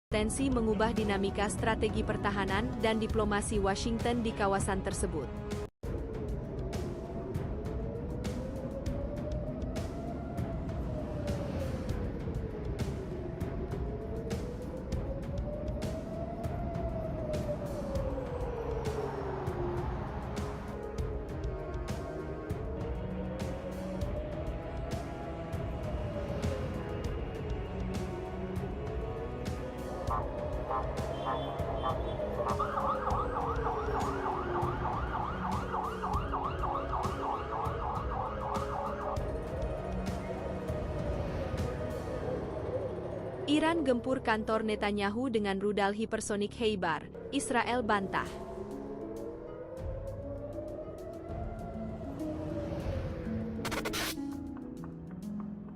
Tensi mengubah dinamika strategi pertahanan dan diplomasi Washington di kawasan tersebut. Iran gempur kantor Netanyahu dengan rudal hipersonik Heibar, Israel bantah.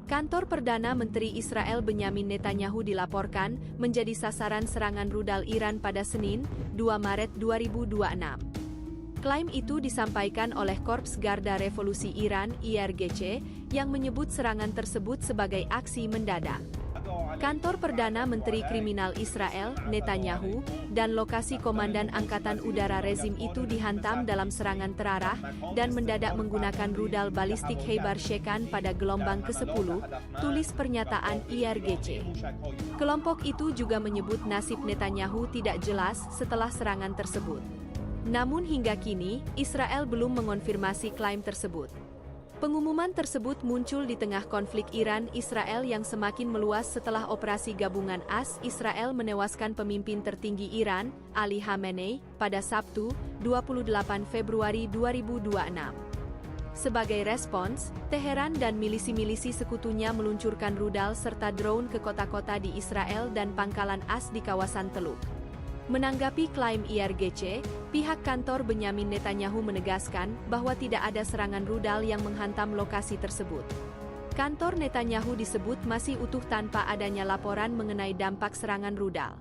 Kantor Perdana Menteri Israel Benyamin Netanyahu dilaporkan menjadi sasaran serangan rudal Iran pada Senin, 2 Maret 2026. Klaim itu disampaikan oleh Korps Garda Revolusi Iran (IRGC) yang menyebut serangan tersebut sebagai aksi mendadak. Kantor Perdana Menteri Kriminal Israel, Netanyahu, dan lokasi Komandan Angkatan Udara rezim itu dihantam dalam serangan terarah dan mendadak menggunakan rudal balistik Heibar Shekan pada gelombang ke-10, tulis pernyataan IRGC. Kelompok itu juga menyebut nasib Netanyahu tidak jelas setelah serangan tersebut. Namun hingga kini, Israel belum mengonfirmasi klaim tersebut. Pengumuman tersebut muncul di tengah konflik Iran-Israel yang semakin meluas setelah operasi gabungan AS-Israel menewaskan pemimpin tertinggi Iran, Ali Khamenei, pada Sabtu, 28 Februari 2026. Sebagai respons, Teheran dan milisi-milisi sekutunya meluncurkan rudal serta drone ke kota-kota di Israel dan pangkalan AS di kawasan Teluk. Menanggapi klaim IRGC, pihak kantor Benyamin Netanyahu menegaskan bahwa tidak ada serangan rudal yang menghantam lokasi tersebut. Kantor Netanyahu disebut masih utuh tanpa adanya laporan mengenai dampak serangan rudal.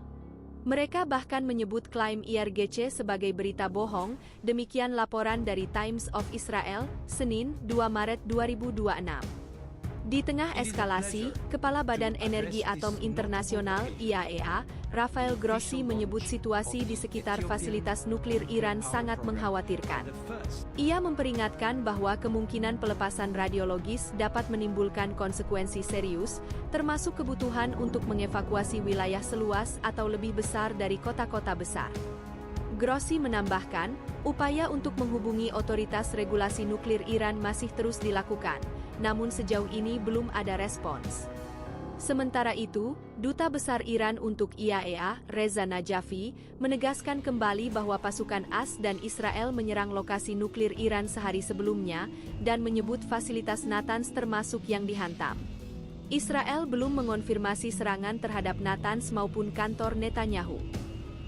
Mereka bahkan menyebut klaim IRGC sebagai berita bohong, demikian laporan dari Times of Israel, Senin, 2 Maret 2026. Di tengah eskalasi, Kepala Badan Energi Atom Internasional (IAEA), Rafael Grossi menyebut situasi di sekitar fasilitas nuklir Iran sangat mengkhawatirkan. Ia memperingatkan bahwa kemungkinan pelepasan radiologis dapat menimbulkan konsekuensi serius, termasuk kebutuhan untuk mengevakuasi wilayah seluas atau lebih besar dari kota-kota besar. Grossi menambahkan, upaya untuk menghubungi otoritas regulasi nuklir Iran masih terus dilakukan, namun sejauh ini belum ada respons. Sementara itu, Duta Besar Iran untuk IAEA, Reza Najafi, menegaskan kembali bahwa pasukan AS dan Israel menyerang lokasi nuklir Iran sehari sebelumnya, dan menyebut fasilitas Natanz termasuk yang dihantam. Israel belum mengonfirmasi serangan terhadap Natanz maupun kantor Netanyahu.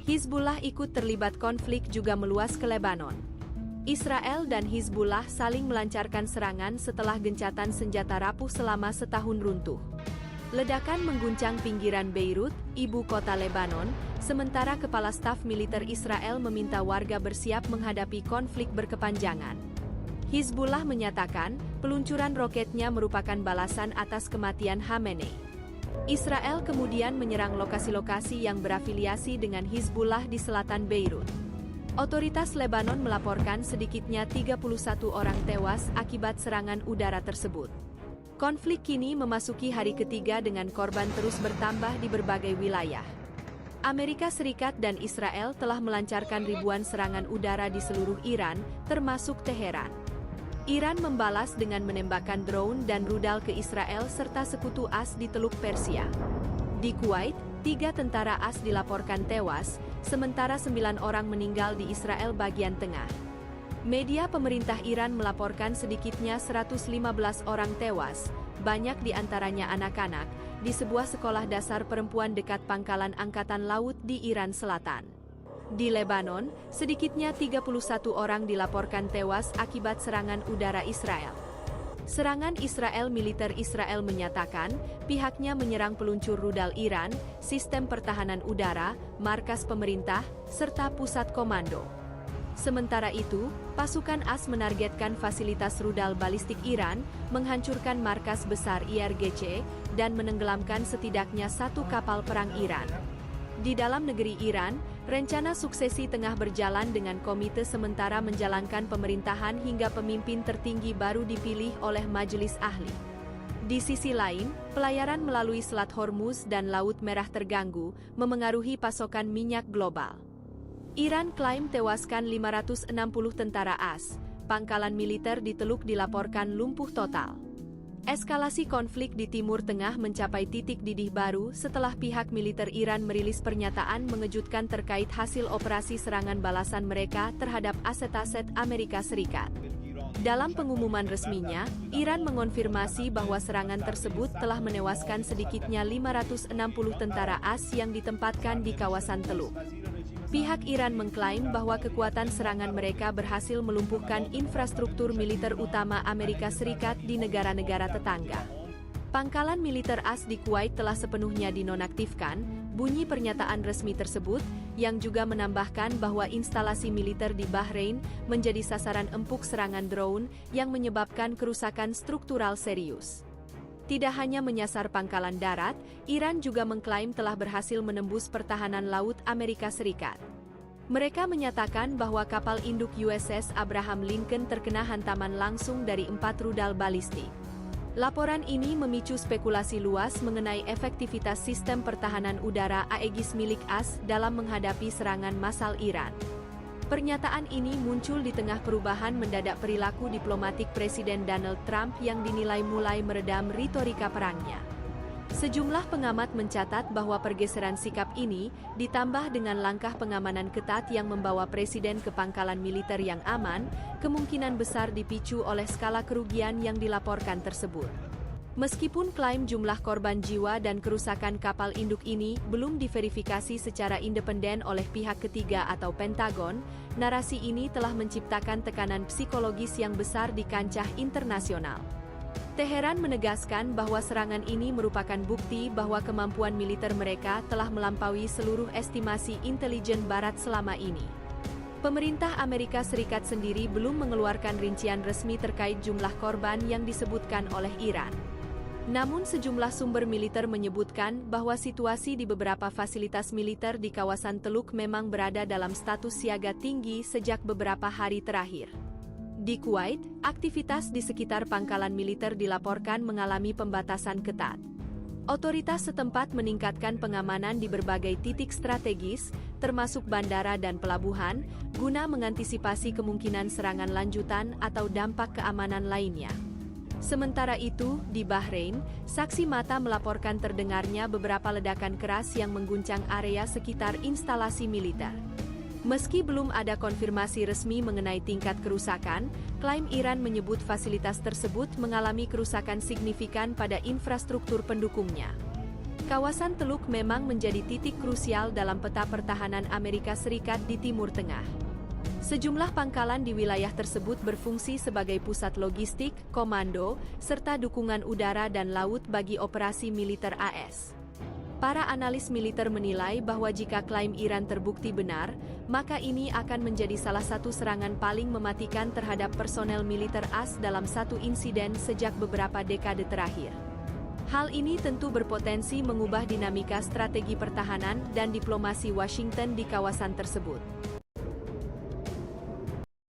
Hizbullah ikut terlibat konflik juga meluas ke Lebanon. Israel dan Hizbullah saling melancarkan serangan setelah gencatan senjata rapuh selama setahun runtuh. Ledakan mengguncang pinggiran Beirut, ibu kota Lebanon, sementara Kepala Staf Militer Israel meminta warga bersiap menghadapi konflik berkepanjangan. Hizbullah menyatakan, peluncuran roketnya merupakan balasan atas kematian Khamenei. Israel kemudian menyerang lokasi-lokasi yang berafiliasi dengan Hizbullah di selatan Beirut. Otoritas Lebanon melaporkan sedikitnya 31 orang tewas akibat serangan udara tersebut. Konflik kini memasuki hari ketiga dengan korban terus bertambah di berbagai wilayah. Amerika Serikat dan Israel telah melancarkan ribuan serangan udara di seluruh Iran, termasuk Teheran. Iran membalas dengan menembakkan drone dan rudal ke Israel serta sekutu AS di Teluk Persia. Di Kuwait, 3 tentara AS dilaporkan tewas, sementara 9 orang meninggal di Israel bagian tengah. Media pemerintah Iran melaporkan sedikitnya 115 orang tewas, banyak di antaranya anak-anak, di sebuah sekolah dasar perempuan dekat pangkalan Angkatan Laut di Iran Selatan. Di Lebanon, sedikitnya 31 orang dilaporkan tewas akibat serangan udara Israel. Serangan Israel Militer Israel menyatakan, pihaknya menyerang peluncur rudal Iran, sistem pertahanan udara, markas pemerintah, serta pusat komando. Sementara itu, pasukan AS menargetkan fasilitas rudal balistik Iran, menghancurkan markas besar IRGC, dan menenggelamkan setidaknya 1 kapal perang Iran. Di dalam negeri Iran, rencana suksesi tengah berjalan dengan komite sementara menjalankan pemerintahan hingga pemimpin tertinggi baru dipilih oleh majelis ahli. Di sisi lain, pelayaran melalui Selat Hormuz dan Laut Merah terganggu, memengaruhi pasokan minyak global. Iran klaim tewaskan 560 tentara AS, pangkalan militer di Teluk dilaporkan lumpuh total. Eskalasi konflik di Timur Tengah mencapai titik didih baru setelah pihak militer Iran merilis pernyataan mengejutkan terkait hasil operasi serangan balasan mereka terhadap aset-aset Amerika Serikat. Dalam pengumuman resminya, Iran mengonfirmasi bahwa serangan tersebut telah menewaskan sedikitnya 560 tentara AS yang ditempatkan di kawasan Teluk. Pihak Iran mengklaim bahwa kekuatan serangan mereka berhasil melumpuhkan infrastruktur militer utama Amerika Serikat di negara-negara tetangga. Pangkalan militer AS di Kuwait telah sepenuhnya dinonaktifkan, bunyi pernyataan resmi tersebut, yang juga menambahkan bahwa instalasi militer di Bahrain menjadi sasaran empuk serangan drone yang menyebabkan kerusakan struktural serius. Tidak hanya menyasar pangkalan darat, Iran juga mengklaim telah berhasil menembus pertahanan laut Amerika Serikat. Mereka menyatakan bahwa kapal induk USS Abraham Lincoln terkena hantaman langsung dari 4 rudal balistik. Laporan ini memicu spekulasi luas mengenai efektivitas sistem pertahanan udara Aegis milik AS dalam menghadapi serangan massal Iran. Pernyataan ini muncul di tengah perubahan mendadak perilaku diplomatik Presiden Donald Trump yang dinilai mulai meredam retorika perangnya. Sejumlah pengamat mencatat bahwa pergeseran sikap ini, ditambah dengan langkah pengamanan ketat yang membawa Presiden ke pangkalan militer yang aman, kemungkinan besar dipicu oleh skala kerugian yang dilaporkan tersebut. Meskipun klaim jumlah korban jiwa dan kerusakan kapal induk ini belum diverifikasi secara independen oleh pihak ketiga atau Pentagon, narasi ini telah menciptakan tekanan psikologis yang besar di kancah internasional. Teheran menegaskan bahwa serangan ini merupakan bukti bahwa kemampuan militer mereka telah melampaui seluruh estimasi intelijen Barat selama ini. Pemerintah Amerika Serikat sendiri belum mengeluarkan rincian resmi terkait jumlah korban yang disebutkan oleh Iran. Namun sejumlah sumber militer menyebutkan bahwa situasi di beberapa fasilitas militer di kawasan Teluk memang berada dalam status siaga tinggi sejak beberapa hari terakhir. Di Kuwait, aktivitas di sekitar pangkalan militer dilaporkan mengalami pembatasan ketat. Otoritas setempat meningkatkan pengamanan di berbagai titik strategis, termasuk bandara dan pelabuhan, guna mengantisipasi kemungkinan serangan lanjutan atau dampak keamanan lainnya. Sementara itu, di Bahrain, saksi mata melaporkan terdengarnya beberapa ledakan keras yang mengguncang area sekitar instalasi militer. Meski belum ada konfirmasi resmi mengenai tingkat kerusakan, klaim Iran menyebut fasilitas tersebut mengalami kerusakan signifikan pada infrastruktur pendukungnya. Kawasan Teluk memang menjadi titik krusial dalam peta pertahanan Amerika Serikat di Timur Tengah. Sejumlah pangkalan di wilayah tersebut berfungsi sebagai pusat logistik, komando, serta dukungan udara dan laut bagi operasi militer AS. Para analis militer menilai bahwa jika klaim Iran terbukti benar, maka ini akan menjadi salah satu serangan paling mematikan terhadap personel militer AS dalam satu insiden sejak beberapa dekade terakhir. Hal ini tentu berpotensi mengubah dinamika strategi pertahanan dan diplomasi Washington di kawasan tersebut.